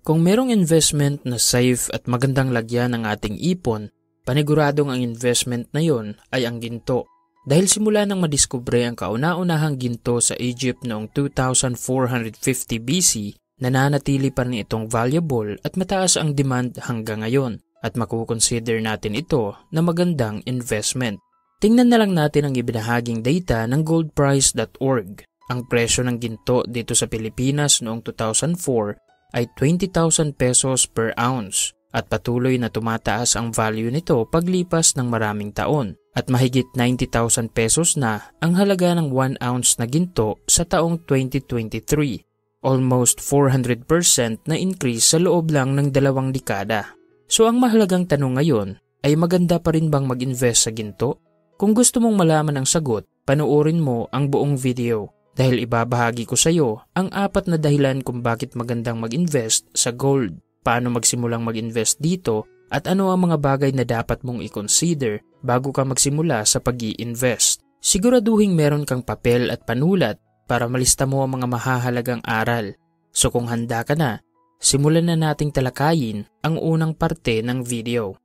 Kung merong investment na safe at magandang lagyan ng ating ipon, paniguradong ang investment na yon ay ang ginto. Dahil simula nang madiskubre ang kauna-unahang ginto sa Egypt noong 2450 BC, nananatili pa rin itong valuable at mataas ang demand hanggang ngayon at makukonsider natin ito na magandang investment. Tingnan na lang natin ang ibinahaging data ng goldprice.org. Ang presyo ng ginto dito sa Pilipinas noong 2004 ay 20,000 pesos per ounce at patuloy na tumataas ang value nito paglipas ng maraming taon at mahigit 90,000 pesos na ang halaga ng 1 ounce na ginto sa taong 2023. Almost 400% na increase sa loob lang ng 2 dekada. So ang mahalagang tanong ngayon ay maganda pa rin bang mag-invest sa ginto? Kung gusto mong malaman ang sagot, panoorin mo ang buong video dahil ibabahagi ko sa iyo ang 4 na dahilan kung bakit magandang mag-invest sa gold, paano magsimulang mag-invest dito at ano ang mga bagay na dapat mong i-consider bago ka magsimula sa pag-i-invest. Siguraduhin meron kang papel at panulat para malista mo ang mga mahahalagang aral. So kung handa ka na, simulan na nating talakayin ang unang parte ng video.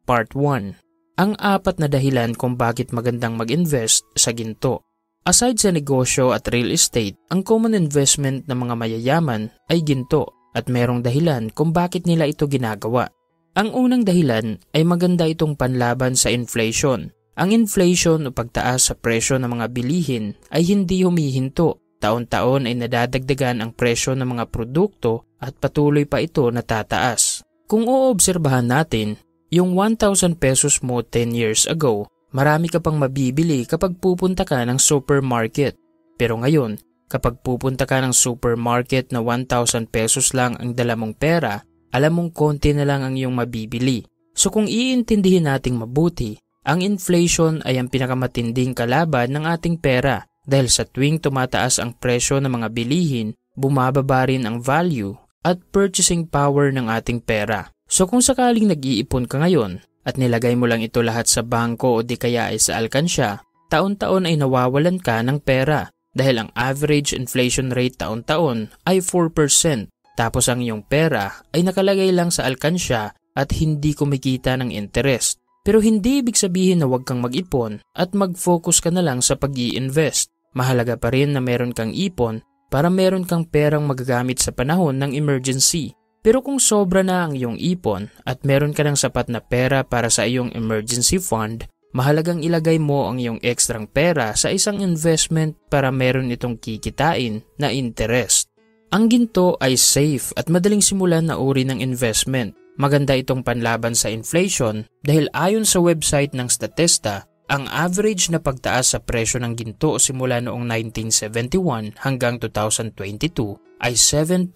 Part 1. Ang 4 na dahilan kung bakit magandang mag-invest sa ginto. Aside sa negosyo at real estate, ang common investment ng mga mayayaman ay ginto at merong dahilan kung bakit nila ito ginagawa. Ang unang dahilan ay maganda itong panlaban sa inflation. Ang inflation o pagtaas sa presyo ng mga bilihin ay hindi humihinto. Taon-taon ay nadadagdagan ang presyo ng mga produkto at patuloy pa ito natataas. Kung uobserbahan natin, yung 1,000 pesos mo 10 years ago, marami ka pang mabibili kapag pupunta ka ng supermarket. Pero ngayon, kapag pupunta ka ng supermarket na 1,000 pesos lang ang dala mong pera, alam mong konti na lang ang iyong mabibili. So kung iintindihin nating mabuti, ang inflation ay ang pinakamatinding kalaban ng ating pera dahil sa tuwing tumataas ang presyo ng mga bilihin, bumababa rin ang value at purchasing power ng ating pera. So kung sakaling nag-iipon ka ngayon at nilagay mo lang ito lahat sa bangko o di kaya ay sa alkansya, taon-taon ay nawawalan ka ng pera dahil ang average inflation rate taon-taon ay 4%. Tapos ang iyong pera ay nakalagay lang sa alkansya at hindi kumikita ng interest. Pero hindi ibig sabihin na huwag kang mag-ipon at mag-focus ka na lang sa pag-i-invest. Mahalaga pa rin na meron kang ipon para meron kang perang magagamit sa panahon ng emergency. Pero kung sobra na ang iyong ipon at meron ka ng sapat na pera para sa iyong emergency fund, mahalagang ilagay mo ang iyong ekstrang pera sa isang investment para meron itong kikitain na interest. Ang ginto ay safe at madaling simulan na uri ng investment. Maganda itong panlaban sa inflation dahil ayon sa website ng Statista, ang average na pagtaas sa presyo ng ginto simula noong 1971 hanggang 2022 ay 7.78%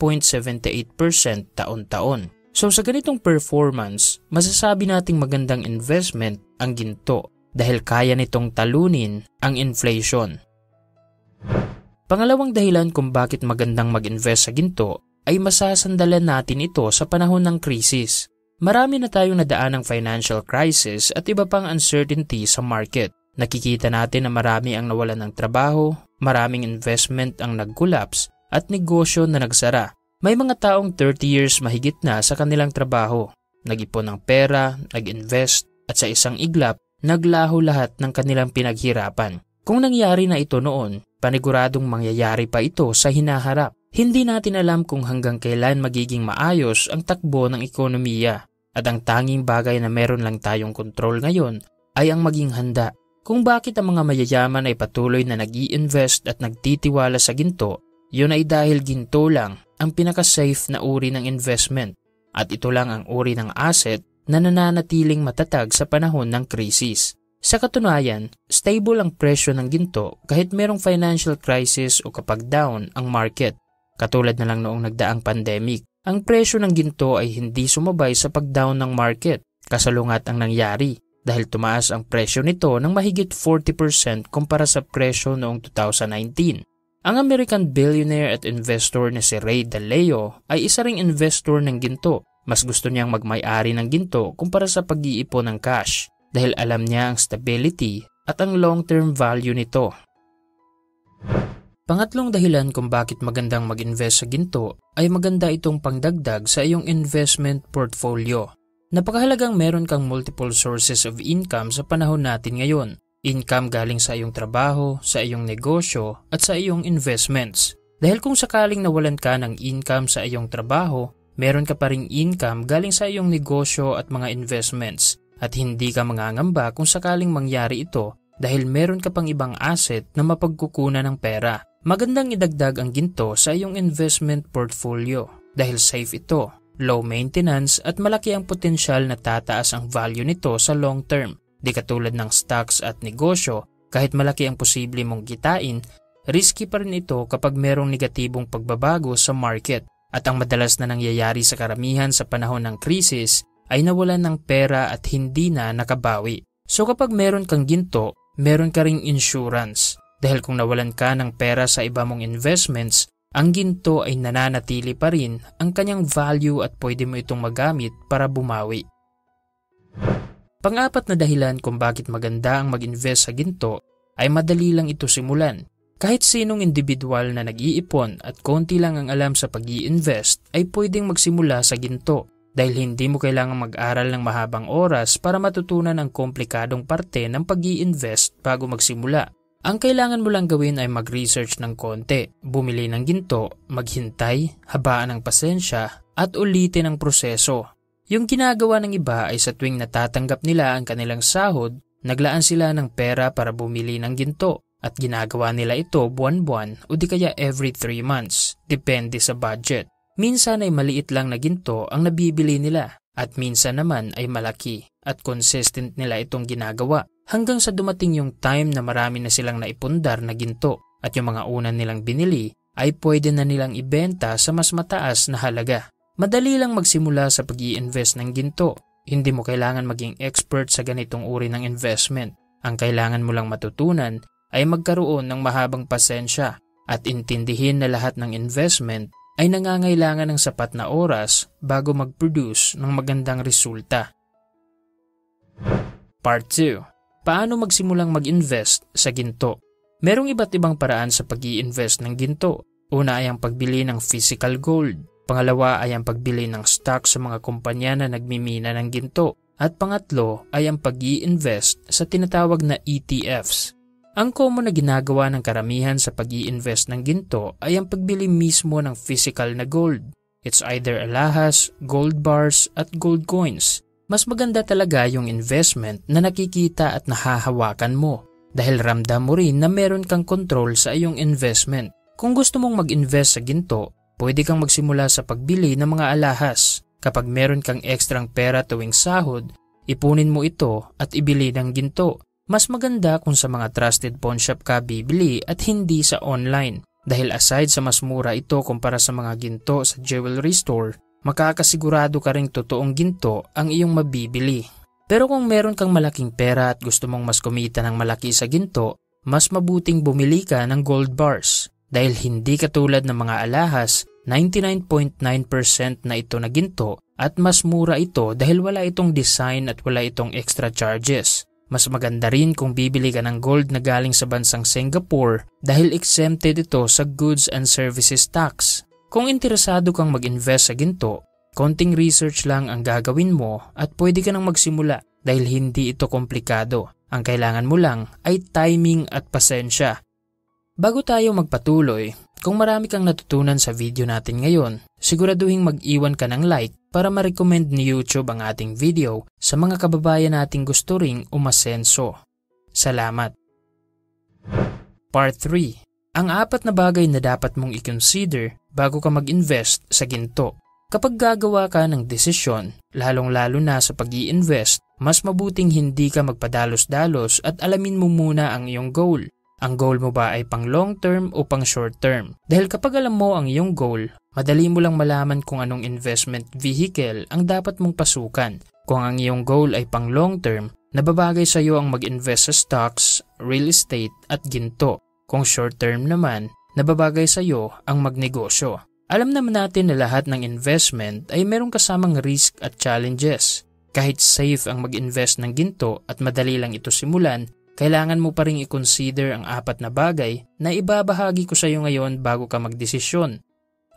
taon-taon. So sa ganitong performance, masasabi nating magandang investment ang ginto dahil kaya nitong talunin ang inflation. Pangalawang dahilan kung bakit magandang mag-invest sa ginto ay masasandalan natin ito sa panahon ng krisis. Marami na tayong nadaan ng financial crisis at iba pang uncertainty sa market. Nakikita natin na marami ang nawalan ng trabaho, maraming investment ang nag-collapse at negosyo na nagsara. May mga taong 30 years mahigit na sa kanilang trabaho. Nag-ipon ng pera, nag-invest at sa isang iglap, naglaho lahat ng kanilang pinaghirapan. Kung nangyari na ito noon, paniguradong mangyayari pa ito sa hinaharap. Hindi natin alam kung hanggang kailan magiging maayos ang takbo ng ekonomiya at ang tanging bagay na meron lang tayong kontrol ngayon ay ang maging handa. Kung bakit ang mga mayayaman ay patuloy na nag-i-invest at nagtitiwala sa ginto, yun ay dahil ginto lang ang pinaka-safe na uri ng investment at ito lang ang uri ng asset na nananatiling matatag sa panahon ng krisis. Sa katunayan, stable ang presyo ng ginto kahit merong financial crisis o kapag down ang market. Katulad na lang noong nagdaang pandemic, ang presyo ng ginto ay hindi sumabay sa pag-down ng market. Kasalungat ang nangyari dahil tumaas ang presyo nito ng mahigit 40% kumpara sa presyo noong 2019. Ang American billionaire at investor na si Ray Dalio ay isa ring investor ng ginto. Mas gusto niyang magmay-ari ng ginto kumpara sa pag-iipon ng cash dahil alam niya ang stability at ang long-term value nito. Pangatlong dahilan kung bakit magandang mag-invest sa ginto ay maganda itong pangdagdag sa iyong investment portfolio. Napakahalagang meron kang multiple sources of income sa panahon natin ngayon. Income galing sa iyong trabaho, sa iyong negosyo at sa iyong investments. Dahil kung sakaling nawalan ka ng income sa iyong trabaho, meron ka pa ring income galing sa iyong negosyo at mga investments. At hindi ka mangangamba kung sakaling mangyari ito dahil meron ka pang ibang asset na mapagkukunan ng pera. Magandang idagdag ang ginto sa iyong investment portfolio dahil safe ito, low maintenance at malaki ang potensyal na tataas ang value nito sa long term. Di katulad ng stocks at negosyo, kahit malaki ang posible mong kitain, risky pa rin ito kapag merong negatibong pagbabago sa market. At ang madalas na nangyayari sa karamihan sa panahon ng krisis ay nawalan ng pera at hindi na nakabawi. So kapag meron kang ginto, meron ka ring insurance. Dahil kung nawalan ka ng pera sa iba mong investments, ang ginto ay nananatili pa rin ang kanyang value at pwede mo itong magamit para bumawi. Pang-apat na dahilan kung bakit maganda ang mag-invest sa ginto ay madali lang ito simulan. Kahit sinong individual na nag-iipon at konti lang ang alam sa pag-i-invest ay pwedeng magsimula sa ginto dahil hindi mo kailangang mag-aral ng mahabang oras para matutunan ang komplikadong parte ng pag-i-invest bago magsimula. Ang kailangan mo lang gawin ay mag-research ng konti, bumili ng ginto, maghintay, habaan ng pasensya, at ulitin ang proseso. Yung ginagawa ng iba ay sa tuwing natatanggap nila ang kanilang sahod, naglaan sila ng pera para bumili ng ginto at ginagawa nila ito buwan-buwan o di kaya every 3 months, depende sa budget. Minsan ay maliit lang na ginto ang nabibili nila at minsan naman ay malaki at consistent nila itong ginagawa. Hanggang sa dumating yung time na marami na silang naipundar na ginto at yung mga una nilang binili ay pwede na nilang ibenta sa mas mataas na halaga. Madali lang magsimula sa pag-i-invest ng ginto. Hindi mo kailangan maging expert sa ganitong uri ng investment. Ang kailangan mo lang matutunan ay magkaroon ng mahabang pasensya at intindihin na lahat ng investment ay nangangailangan ng sapat na oras bago mag-produce ng magandang resulta. Part 2. Paano magsimulang mag-invest sa ginto? Merong iba't ibang paraan sa pag-i-invest ng ginto. Una ay ang pagbili ng physical gold. Pangalawa ay ang pagbili ng stock sa mga kumpanya na nagmimina ng ginto. At pangatlo ay ang pag-i-invest sa tinatawag na ETFs. Ang common na ginagawa ng karamihan sa pag-i-invest ng ginto ay ang pagbili mismo ng physical na gold. It's either alahas, gold bars at gold coins. Mas maganda talaga yung investment na nakikita at nahahawakan mo dahil ramdam mo rin na meron kang control sa iyong investment. Kung gusto mong mag-invest sa ginto, pwede kang magsimula sa pagbili ng mga alahas. Kapag meron kang ekstrang pera tuwing sahod, ipunin mo ito at ibili ng ginto. Mas maganda kung sa mga trusted pawn shop ka bibili at hindi sa online. Dahil aside sa mas mura ito kumpara sa mga ginto sa jewelry store, makakasigurado ka ring totoong ginto ang iyong mabibili. Pero kung meron kang malaking pera at gusto mong mas kumita ng malaki sa ginto, mas mabuting bumili ka ng gold bars. Dahil hindi katulad ng mga alahas, 99.9% na ito na ginto at mas mura ito dahil wala itong design at wala itong extra charges. Mas maganda rin kung bibili ka ng gold na galing sa bansang Singapore dahil exempted ito sa goods and services tax. Kung interesado kang mag-invest sa ginto, konting research lang ang gagawin mo at pwede ka nang magsimula dahil hindi ito komplikado. Ang kailangan mo lang ay timing at pasensya. Bago tayo magpatuloy, kung marami kang natutunan sa video natin ngayon, siguraduhin mag-iwan ka ng like para ma-recommend ni YouTube ang ating video sa mga kababayan nating gusto ring umasenso. Salamat! Part 3. Ang 4 na bagay na dapat mong i-consider bago ka mag-invest sa ginto. Kapag gagawa ka ng desisyon, lalong-lalo na sa pag-i-invest, mas mabuting hindi ka magpadalos-dalos at alamin mo muna ang iyong goal. Ang goal mo ba ay pang long term o pang short term? Dahil kapag alam mo ang iyong goal, madali mo lang malaman kung anong investment vehicle ang dapat mong pasukan. Kung ang iyong goal ay pang long term, nababagay sa iyo ang mag-invest sa stocks, real estate at ginto. Kung short term naman, nababagay sa iyo ang magnegosyo. Alam naman natin na lahat ng investment ay merong kasamang risk at challenges. Kahit safe ang mag-invest ng ginto at madali lang ito simulan, kailangan mo pa rin i-consider ang 4 na bagay na ibabahagi ko sa iyo ngayon bago ka magdesisyon.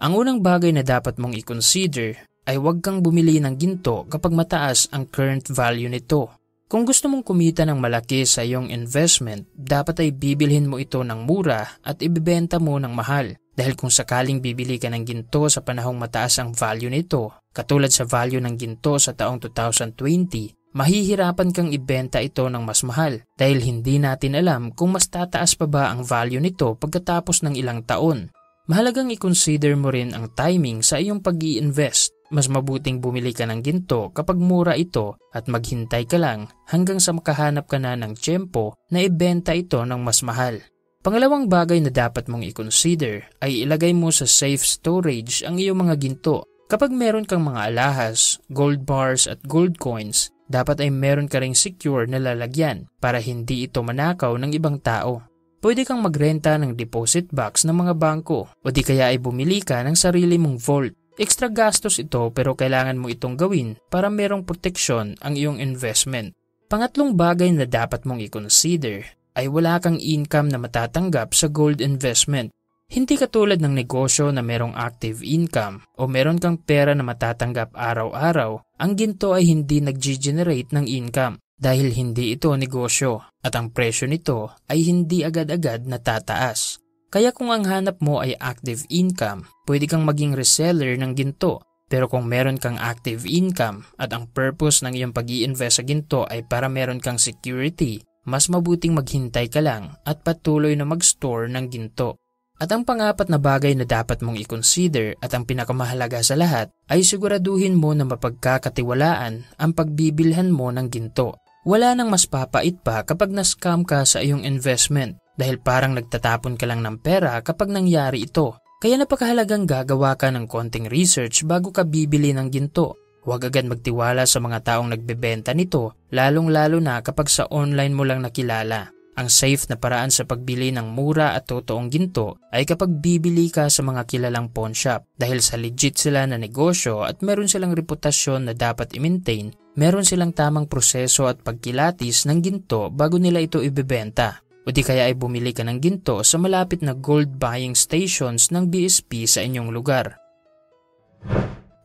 Ang unang bagay na dapat mong i-consider ay huwag kang bumili ng ginto kapag mataas ang current value nito. Kung gusto mong kumita ng malaki sa iyong investment, dapat ay bibilhin mo ito ng mura at ibibenta mo ng mahal. Dahil kung sakaling bibili ka ng ginto sa panahong mataas ang value nito, katulad sa value ng ginto sa taong 2020, mahihirapan kang ibenta ito ng mas mahal dahil hindi natin alam kung mas tataas pa ba ang value nito pagkatapos ng ilang taon. Mahalagang i-consider mo rin ang timing sa iyong pag-i-invest. Mas mabuting bumili ka ng ginto kapag mura ito at maghintay ka lang hanggang sa makahanap ka na ng tiyempo na ibenta ito ng mas mahal. Pangalawang bagay na dapat mong i-consider ay ilagay mo sa safe storage ang iyong mga ginto. Kapag meron kang mga alahas, gold bars at gold coins, dapat ay meron ka ring secure na lalagyan para hindi ito manakaw ng ibang tao. Pwede kang magrenta ng deposit box ng mga bangko o di kaya ay bumili ka ng sarili mong vault. Extra gastos ito pero kailangan mo itong gawin para merong proteksyon ang iyong investment. Pangatlong bagay na dapat mong i-consider ay wala kang income na matatanggap sa gold investment. Hindi katulad ng negosyo na merong active income o meron kang pera na matatanggap araw-araw, ang ginto ay hindi nag-generate ng income dahil hindi ito negosyo at ang presyo nito ay hindi agad-agad natataas. Kaya kung ang hanap mo ay active income, pwede kang maging reseller ng ginto. Pero kung meron kang active income at ang purpose ng iyong pag-i-invest sa ginto ay para meron kang security, mas mabuting maghintay ka lang at patuloy na mag-store ng ginto. At ang pang-4 na bagay na dapat mong i-consider at ang pinakamahalaga sa lahat ay siguraduhin mo na mapagkakatiwalaan ang pagbibilhan mo ng ginto. Wala nang mas papait pa kapag na-scam ka sa iyong investment. Dahil parang nagtatapon ka lang ng pera kapag nangyari ito. Kaya napakahalagang gagawa ka ng konting research bago ka bibili ng ginto. Huwag agad magtiwala sa mga taong nagbebenta nito, lalong-lalo na kapag sa online mo lang nakilala. Ang safe na paraan sa pagbili ng mura at totoong ginto ay kapag bibili ka sa mga kilalang pawn shop. Dahil sa legit sila na negosyo at meron silang reputasyon na dapat i-maintain, meron silang tamang proseso at pagkilatis ng ginto bago nila ito ibebenta. O di kaya ay bumili ka ng ginto sa malapit na gold buying stations ng BSP sa inyong lugar.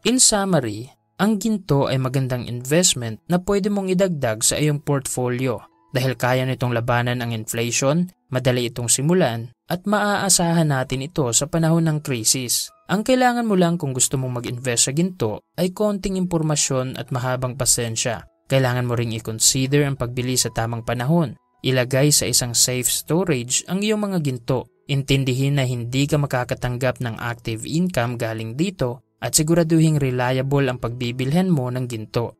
In summary, ang ginto ay magandang investment na pwede mong idagdag sa iyong portfolio dahil kaya nitong labanan ang inflation, madali itong simulan at maaasahan natin ito sa panahon ng krisis. Ang kailangan mo lang kung gusto mong mag-invest sa ginto ay konting impormasyon at mahabang pasensya. Kailangan mo ring i-consider ang pagbili sa tamang panahon. Ilagay sa isang safe storage ang iyong mga ginto. Intindihin na hindi ka makakatanggap ng active income galing dito at siguraduhing reliable ang pagbibilhan mo ng ginto.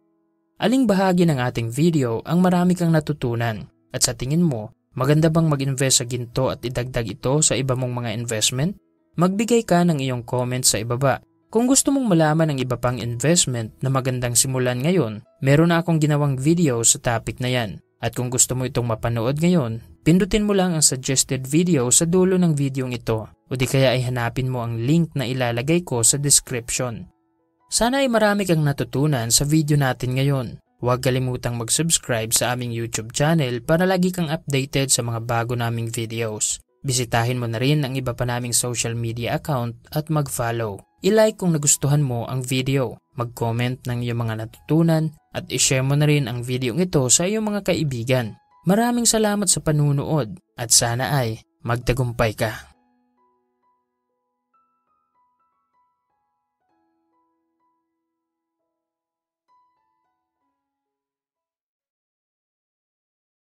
Aling bahagi ng ating video ang marami kang natutunan? At sa tingin mo, maganda bang mag-invest sa ginto at idagdag ito sa iba mong mga investment? Magbigay ka ng iyong comment sa ibaba. Kung gusto mong malaman ng iba pang investment na magandang simulan ngayon, meron na akong ginawang video sa topic na yan. At kung gusto mo itong mapanood ngayon, pindutin mo lang ang suggested video sa dulo ng videong ito o di kaya ay hanapin mo ang link na ilalagay ko sa description. Sana ay marami kang natutunan sa video natin ngayon. Huwag kalimutang mag-subscribe sa aming YouTube channel para lagi kang updated sa mga bago naming videos. Bisitahin mo na rin ang iba pa naming social media account at mag-follow. I-like kung nagustuhan mo ang video, mag-comment ng iyong mga natutunan at i-share mo na rin ang video ito sa iyong mga kaibigan. Maraming salamat sa panunood at sana ay magtagumpay ka.